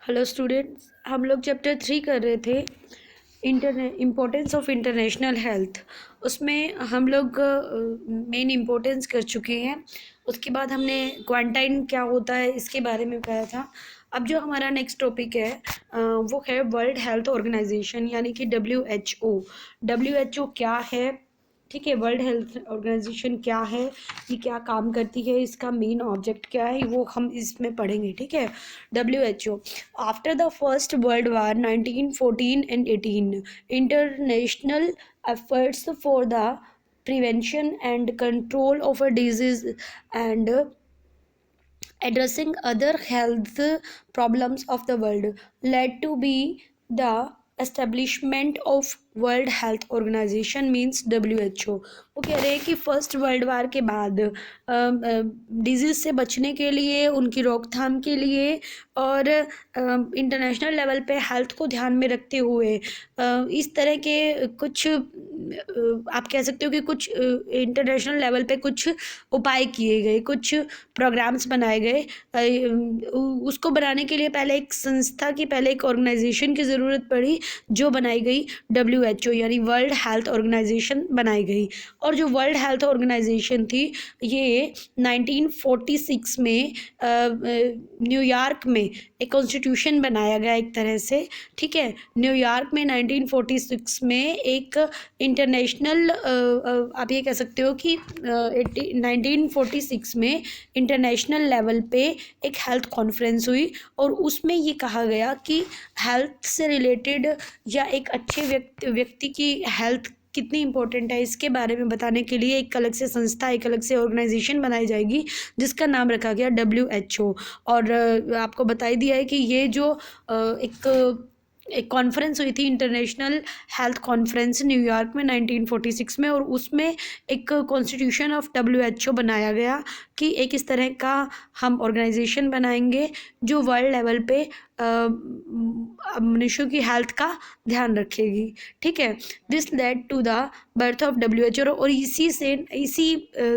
Hello students, हम लोग chapter 3 कर रहे थे इम्पोर्टेंस ऑफ इंटरनेशनल हेल्थ। उसमें हम लोग मेन इम्पोर्टेंस कर चुके हैं। उसके बाद हमने क्वारंटाइन क्या होता है इसके बारे में बताया था। अब जो हमारा नेक्स्ट टॉपिक है वो है वर्ल्ड हेल्थ ऑर्गेनाइजेशन यानी कि WHO। WHO क्या है, ठीक है। वर्ल्ड हेल्थ ऑर्गेनाइजेशन क्या है, ये क्या काम करती है, इसका मेन ऑब्जेक्ट क्या है, वो हम इसमें पढ़ेंगे, ठीक है। WHO after the first world war 1914 and 18 international efforts for the prevention and control of a disease and addressing other health problems of the world led to be the establishment of World Health Organization means WHO। वो कह रहे हैं कि first world war के बाद disease से बचने के लिए, उनकी रोकथाम के लिए और इंटरनेशनल लेवल पे हेल्थ को ध्यान में रखते हुए इस तरह के कुछ आप कह सकते हो कि कुछ इंटरनेशनल लेवल पे कुछ उपाय किए गए, कुछ प्रोग्राम्स बनाए गए। उसको बनाने के लिए पहले एक संस्था की, पहले एक ऑर्गेनाइजेशन की ज़रूरत पड़ी जो बनाई गई WHO यानी वर्ल्ड हेल्थ ऑर्गेनाइजेशन बनाई गई। और जो वर्ल्ड हेल्थ ऑर्गेनाइजेशन थी ये 1946 में न्यूयॉर्क में एक कॉन्स्टिट्यूशन बनाया गया एक तरह से, ठीक है। न्यूयॉर्क में 1946 में एक इंटरनेशनल आप ये कह सकते हो कि 1946 में इंटरनेशनल लेवल पे एक हेल्थ कॉन्फ्रेंस हुई और उसमें ये कहा गया कि हेल्थ से रिलेटेड या एक अच्छे व्यक्ति की हेल्थ कितनी इंपॉर्टेंट है इसके बारे में बताने के लिए एक अलग से संस्था, एक अलग से ऑर्गेनाइजेशन बनाई जाएगी जिसका नाम रखा गया WHO। और आपको बता ही दिया है कि ये जो एक कॉन्फ्रेंस हुई थी, इंटरनेशनल हेल्थ कॉन्फ्रेंस न्यूयॉर्क में 1946 में, और उसमें एक कॉन्स्टिट्यूशन ऑफ WHO बनाया गया कि एक इस तरह का हम ऑर्गेनाइजेशन बनाएंगे जो वर्ल्ड लेवल पे मनुष्यों की हेल्थ का ध्यान रखेगी, ठीक है। This led to the birth of WHO। और इसी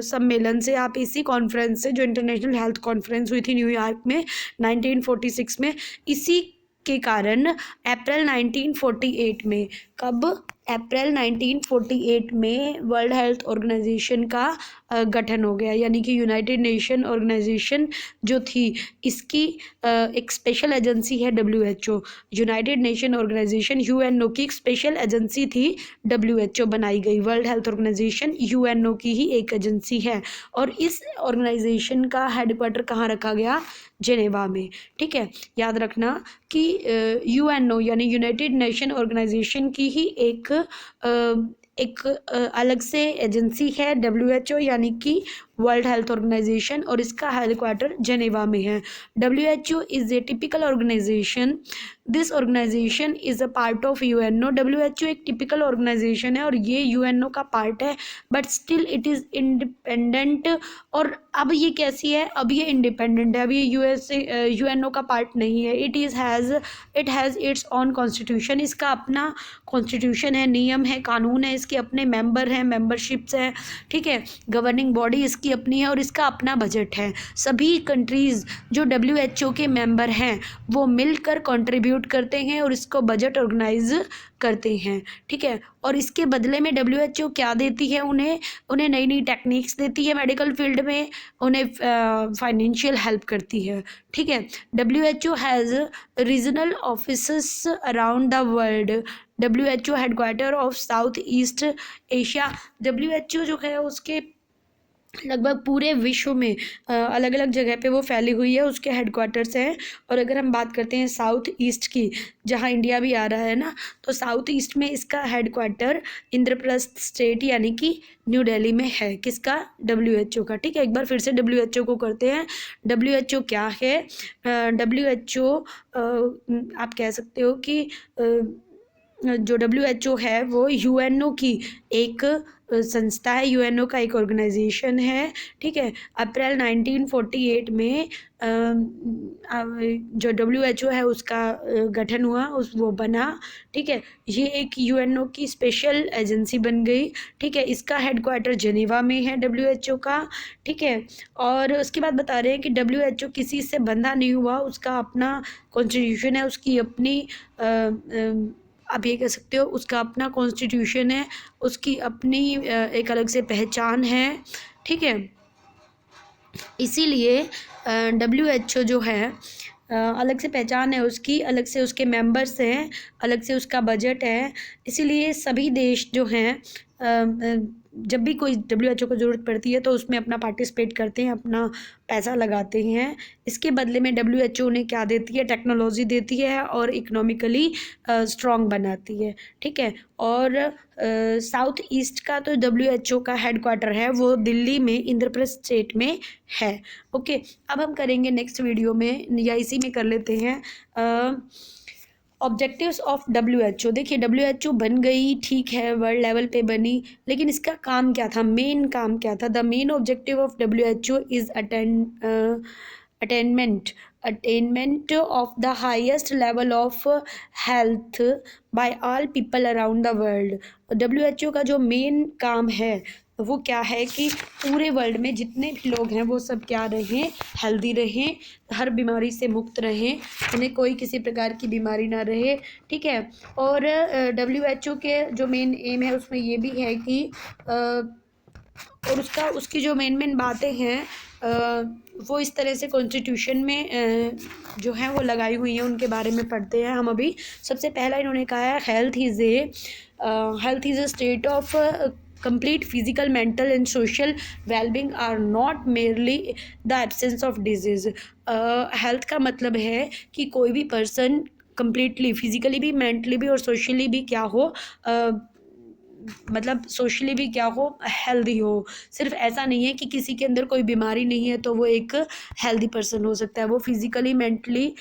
सम्मेलन से, आप इसी कॉन्फ्रेंस से, जो इंटरनेशनल हेल्थ कॉन्फ्रेंस हुई थी न्यूयॉर्क में 1946 में, इसी के कारण अप्रैल 1948 में, कब, अप्रैल 1948 में वर्ल्ड हेल्थ ऑर्गेनाइजेशन का गठन हो गया। यानी कि यूनाइटेड नेशन ऑर्गेनाइजेशन जो थी इसकी एक स्पेशल एजेंसी है WHO। United Nation Organization UNO की एक स्पेशल एजेंसी थी, WHO बनाई गई। वर्ल्ड हेल्थ ऑर्गेनाइजेशन UNO की ही एक एजेंसी है और इस ऑर्गेनाइजेशन का हेडक्वार्टर कहाँ रखा गया, जेनेवा में, ठीक है। याद रखना कि UNO यानी यूनाइटेड नेशन ऑर्गेनाइजेशन की ही एक अलग से एजेंसी है WHO यानी कि वर्ल्ड हेल्थ ऑर्गेनाइजेशन, और इसका हेडक्वार्टर जेनेवा में है। WHO is a typical organisation. This organisation is a part of UNO। WHO एक टिपिकल ऑर्गेनाइजेशन है और ये UNO का पार्ट है, but still it is independent. और अब ये कैसी है, अब ये इंडिपेंडेंट है, अब ये UNO का पार्ट नहीं है। It has its on constitution. इसका अपना कॉन्स्टिट्यूशन है, नियम है, कानून है, इसके अपने मेंबर हैं, मेंबरशिप्स हैं, ठीक है। गवर्निंग बॉडी इसकी अपनी है और इसका अपना बजट है। सभी कंट्रीज़ जो WHO के मेंबर हैं वो मिलकर कंट्रीब्यूट करते हैं और इसको बजट ऑर्गेनाइज करते हैं, ठीक है। और इसके बदले में WHO क्या देती है, उन्हें नई नई टेक्निक्स देती है मेडिकल फील्ड में, उन्हें फाइनेंशियल हेल्प करती है, ठीक है। WHO has regional offices around the world. WHO headquarter of south east Asia. WHO जो है उसके लगभग पूरे विश्व में अलग अलग जगह पे वो फैली हुई है, उसके हेडक्वार्टर्स हैं। और अगर हम बात करते हैं साउथ ईस्ट की, जहाँ इंडिया भी आ रहा है ना, तो साउथ ईस्ट में इसका हेडक्वार्टर इंद्रप्रस्थ स्टेट यानी कि न्यू दिल्ली में है। किसका, WHO का, ठीक है। एक बार फिर से WHO को करते हैं। WHO क्या है, WHO आप कह सकते हो कि जो WHO है वो UNO की एक संस्था है, UNO का एक ऑर्गेनाइजेशन है, ठीक है। अप्रैल 1948 में जो WHO है उसका गठन हुआ, वो बना, ठीक है। ये एक UNO की स्पेशल एजेंसी बन गई, ठीक है। इसका हेडक्वार्टर जेनेवा में है WHO का, ठीक है। और उसके बाद बता रहे हैं कि WHO किसी से बंधा नहीं हुआ, उसका अपना कॉन्स्टिट्यूशन है, उसकी अपनी आप ये कह सकते हो उसका अपना कॉन्स्टिट्यूशन है, उसकी अपनी एक अलग से पहचान है, ठीक है। इसीलिए WHO जो है अलग से पहचान है उसकी, अलग से उसके मेंबर्स हैं, अलग से उसका बजट है। इसीलिए सभी देश जो हैं जब भी कोई WHO को ज़रूरत पड़ती है तो उसमें अपना पार्टिसिपेट करते हैं, अपना पैसा लगाते हैं। इसके बदले में WHO उन्हें क्या देती है, टेक्नोलॉजी देती है और इकोनॉमिकली स्ट्रॉन्ग बनाती है, ठीक है। और साउथ ईस्ट का तो WHO का हेडक्वार्टर है वो दिल्ली में इंद्रप्रस्थ स्टेट में है, ओके। अब हम करेंगे नेक्स्ट वीडियो में या इसी में कर लेते हैं ऑब्जेक्टिव्स ऑफ WHO। देखिए WHO बन गई, ठीक है, वर्ल्ड लेवल पे बनी, लेकिन इसका काम क्या था, मेन काम क्या था। The main objective of WHO is attainment of the highest level of health by all people around the world। WHO का जो मेन काम है वो क्या है कि पूरे वर्ल्ड में जितने भी लोग हैं वो सब क्या रहें, हेल्दी रहें, हर बीमारी से मुक्त रहें, उन्हें कोई किसी प्रकार की बीमारी ना रहे, ठीक है। और WHO के जो मेन एम है उसमें ये भी है कि और उसकी जो मेन बातें हैं वो इस तरह से कॉन्स्टिट्यूशन में जो है वो लगाई हुई हैं, उनके बारे में पढ़ते हैं हम अभी। सबसे पहला इन्होंने कहा है health is a state of complete physical, mental and social well-being are not merely the absence of disease। Health का मतलब है कि कोई भी पर्सन completely फिजिकली भी, मेंटली भी और सोशली भी क्या हो, मतलब सोशली भी क्या हो, हेल्दी हो। सिर्फ ऐसा नहीं है कि किसी के अंदर कोई बीमारी नहीं है तो वो एक हेल्दी पर्सन हो सकता है, वो फिजिकली मेंटली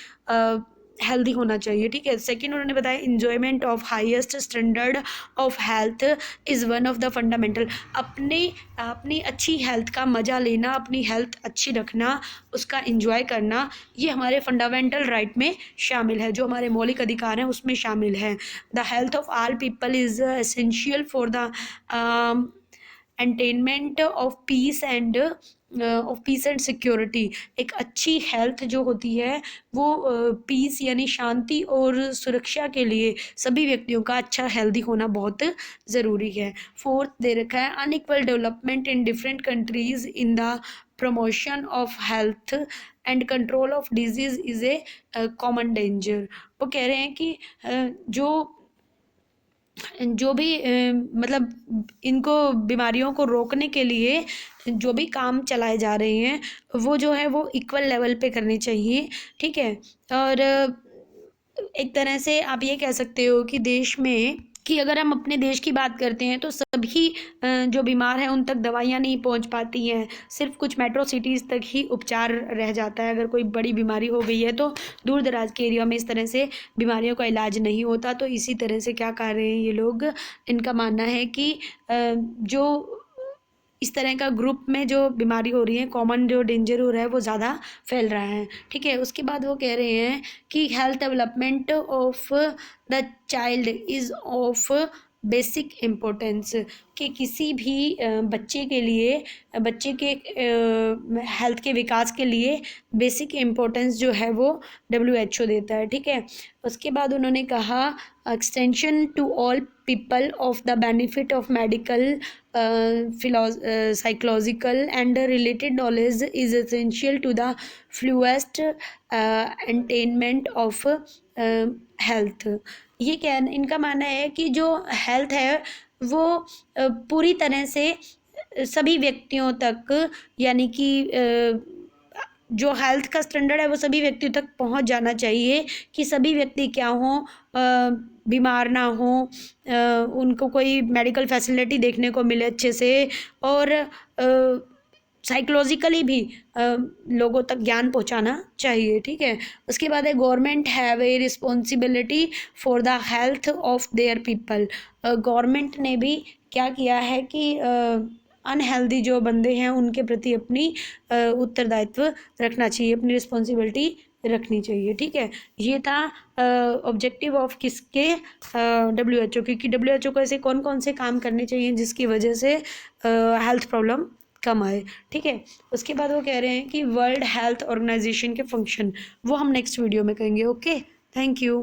हेल्दी होना चाहिए, ठीक है। सेकंड उन्होंने बताया enjoyment of highest standard of health is one of the fundamental. अपनी अच्छी हेल्थ का मज़ा लेना, अपनी हेल्थ अच्छी रखना, उसका इंजॉय करना, ये हमारे फंडामेंटल राइट में शामिल है, जो हमारे मौलिक अधिकार हैं उसमें शामिल है। The health of all people is essential for the attainment of peace and security. एक अच्छी हेल्थ जो होती है वो पीस यानी शांति और सुरक्षा के लिए सभी व्यक्तियों का अच्छा हेल्दी होना बहुत ज़रूरी है। फोर्थ दे रखा है unequal development in different countries in the promotion of health and control of disease is a common danger. वो कह रहे हैं कि जो भी मतलब इनको बीमारियों को रोकने के लिए जो भी काम चलाए जा रहे हैं वो जो है वो इक्वल लेवल पे करने चाहिए, ठीक है। और एक तरह से आप ये कह सकते हो कि देश में कि अगर हम अपने देश की बात करते हैं तो सभी जो बीमार हैं उन तक दवाइयाँ नहीं पहुंच पाती हैं, सिर्फ कुछ मेट्रो सिटीज़ तक ही उपचार रह जाता है। अगर कोई बड़ी बीमारी हो गई है तो दूर दराज के एरिया में इस तरह से बीमारियों का इलाज नहीं होता। तो इसी तरह से क्या कर रहे हैं ये लोग, इनका मानना है कि जो इस तरह का ग्रुप में जो बीमारी हो रही है, कॉमन जो डेंजर हो रहा है वो ज़्यादा फैल रहा है, ठीक है। उसके बाद वो कह रहे हैं कि health development of the child is of basic importance, कि किसी भी बच्चे के लिए, बच्चे के हेल्थ के विकास के लिए बेसिक इम्पोर्टेंस जो है वो WHO देता है, ठीक है। उसके बाद उन्होंने कहा extension to all people of the benefit of medical psychological and related knowledge is essential to the fullest attainment of health. ये क्या, इनका मानना है कि जो हेल्थ है वो पूरी तरह से सभी व्यक्तियों तक, यानी कि जो हेल्थ का स्टैंडर्ड है वो सभी व्यक्तियों तक पहुंच जाना चाहिए, कि सभी व्यक्ति क्या हों, बीमार ना हों, उनको कोई मेडिकल फैसिलिटी देखने को मिले अच्छे से, और साइकोलॉजिकली भी लोगों तक ज्ञान पहुंचाना चाहिए, ठीक है। उसके बाद है government have a responsibility for the health of their people. Government ने भी क्या किया है कि अनहेल्दी जो बंदे हैं उनके प्रति अपनी उत्तरदायित्व रखना चाहिए, अपनी रिस्पॉन्सिबिलिटी रखनी चाहिए, ठीक है। ये था ऑब्जेक्टिव ऑफ किसके, WHO, क्योंकि WHO को ऐसे कौन कौन से काम करने चाहिए जिसकी वजह से हेल्थ प्रॉब्लम कम आए, ठीक है। उसके बाद वो कह रहे हैं कि वर्ल्ड हेल्थ ऑर्गेनाइजेशन के फंक्शन, वो हम नेक्स्ट वीडियो में करेंगे। Okay, thank you.